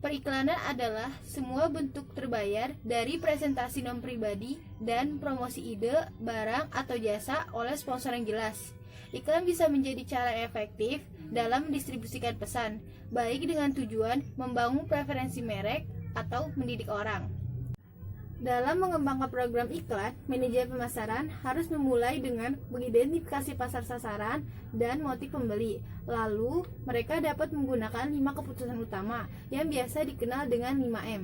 Periklanan adalah semua bentuk terbayar dari presentasi nom pribadi dan promosi ide, barang, atau jasa oleh sponsor yang jelas. Iklan bisa menjadi cara efektif dalam mendistribusikan pesan, baik dengan tujuan membangun preferensi merek atau mendidik orang. Dalam mengembangkan program iklan, manajer pemasaran harus memulai dengan mengidentifikasi pasar sasaran dan motif pembeli. Lalu, mereka dapat menggunakan 5 keputusan utama yang biasa dikenal dengan 5M.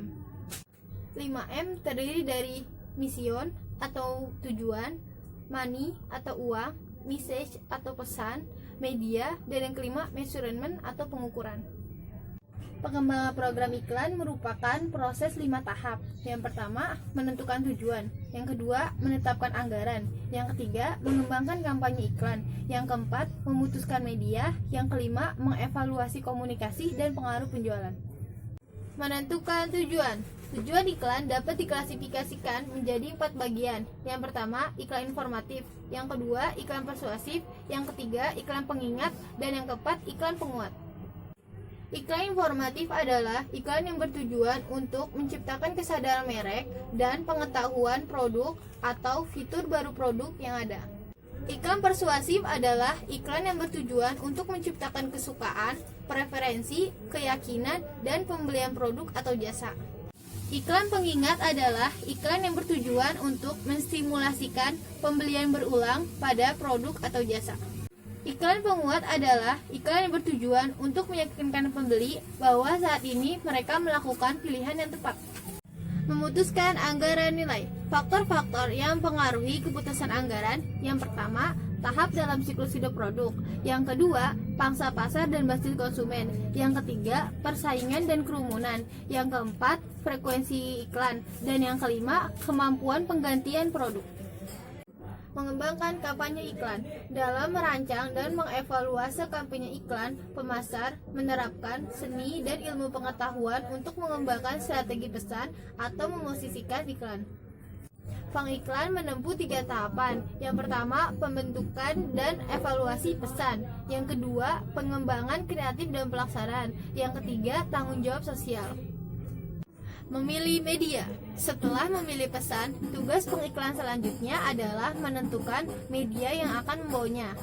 5M terdiri dari mission atau tujuan, money atau uang, message atau pesan, media, dan yang kelima measurement atau pengukuran. Pengembangan program iklan merupakan proses 5 tahap. Yang pertama, menentukan tujuan. Yang kedua, menetapkan anggaran. Yang ketiga, mengembangkan kampanye iklan. Yang keempat, memutuskan media. Yang kelima, mengevaluasi komunikasi dan pengaruh penjualan. Menentukan tujuan. Tujuan iklan dapat diklasifikasikan menjadi 4 bagian. Yang pertama, iklan informatif. Yang kedua, iklan persuasif. Yang ketiga, iklan pengingat. Dan yang keempat, iklan penguat. Iklan informatif adalah iklan yang bertujuan untuk menciptakan kesadaran merek dan pengetahuan produk atau fitur baru produk yang ada. Iklan persuasif adalah iklan yang bertujuan untuk menciptakan kesukaan, preferensi, keyakinan, dan pembelian produk atau jasa. Iklan pengingat adalah iklan yang bertujuan untuk menstimulasikan pembelian berulang pada produk atau jasa. Iklan penguat adalah iklan yang bertujuan untuk meyakinkan pembeli bahwa saat ini mereka melakukan pilihan yang tepat. Memutuskan anggaran nilai. Faktor-faktor yang mempengaruhi keputusan anggaran. Yang pertama, tahap dalam siklus hidup produk. Yang kedua, pangsa pasar dan basis konsumen. Yang ketiga, persaingan dan kerumunan. Yang keempat, frekuensi iklan. Dan yang kelima, kemampuan penggantian produk. Mengembangkan kampanye iklan. Dalam merancang dan mengevaluasi kampanye iklan, pemasar menerapkan seni dan ilmu pengetahuan untuk mengembangkan strategi pesan atau memosisikan iklan. Pengiklan menempuh 3 tahapan. Yang pertama, pembentukan dan evaluasi pesan. Yang kedua, pengembangan kreatif dan pelaksanaan. Yang ketiga, tanggung jawab sosial. Memilih media. Setelah memilih pesan, tugas pengiklan selanjutnya adalah menentukan media yang akan membawanya.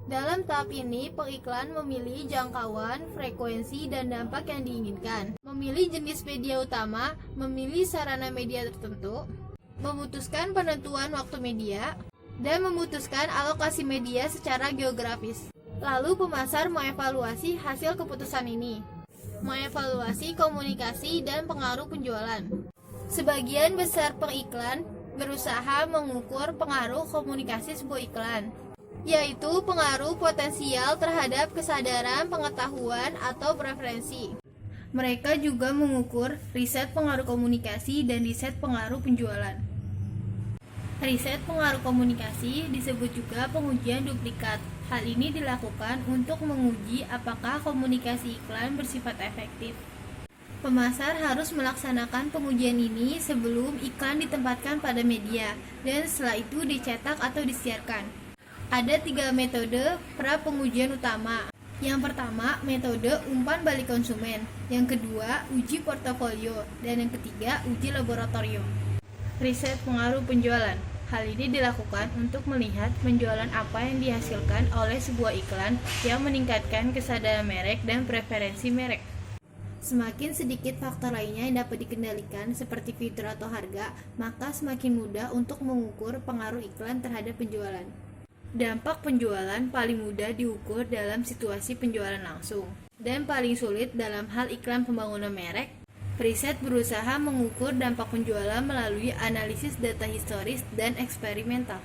Dalam tahap ini, pengiklan memilih jangkauan, frekuensi, dan dampak yang diinginkan. Memilih jenis media utama, memilih sarana media tertentu, memutuskan penentuan waktu media, dan memutuskan alokasi media secara geografis. Lalu pemasar mengevaluasi hasil keputusan ini. Mengevaluasi komunikasi dan pengaruh penjualan. Sebagian besar pengiklan berusaha mengukur pengaruh komunikasi sebuah iklan, yaitu pengaruh potensial terhadap kesadaran, pengetahuan, atau preferensi. Mereka juga mengukur riset pengaruh komunikasi dan riset pengaruh penjualan. Riset pengaruh komunikasi disebut juga pengujian duplikat. Hal ini dilakukan untuk menguji apakah komunikasi iklan bersifat efektif. Pemasar harus melaksanakan pengujian ini sebelum iklan ditempatkan pada media, dan setelah itu dicetak atau disiarkan. Ada 3 metode pra-pengujian utama. Yang pertama, metode umpan balik konsumen. Yang kedua, uji portofolio. Dan yang ketiga, uji laboratorium. Riset pengaruh penjualan. Hal ini dilakukan untuk melihat penjualan apa yang dihasilkan oleh sebuah iklan yang meningkatkan kesadaran merek dan preferensi merek. Semakin sedikit faktor lainnya yang dapat dikendalikan seperti fitur atau harga, maka semakin mudah untuk mengukur pengaruh iklan terhadap penjualan. Dampak penjualan paling mudah diukur dalam situasi penjualan langsung, dan paling sulit dalam hal iklan pembangunan merek. Riset berusaha mengukur dampak penjualan melalui analisis data historis dan eksperimental.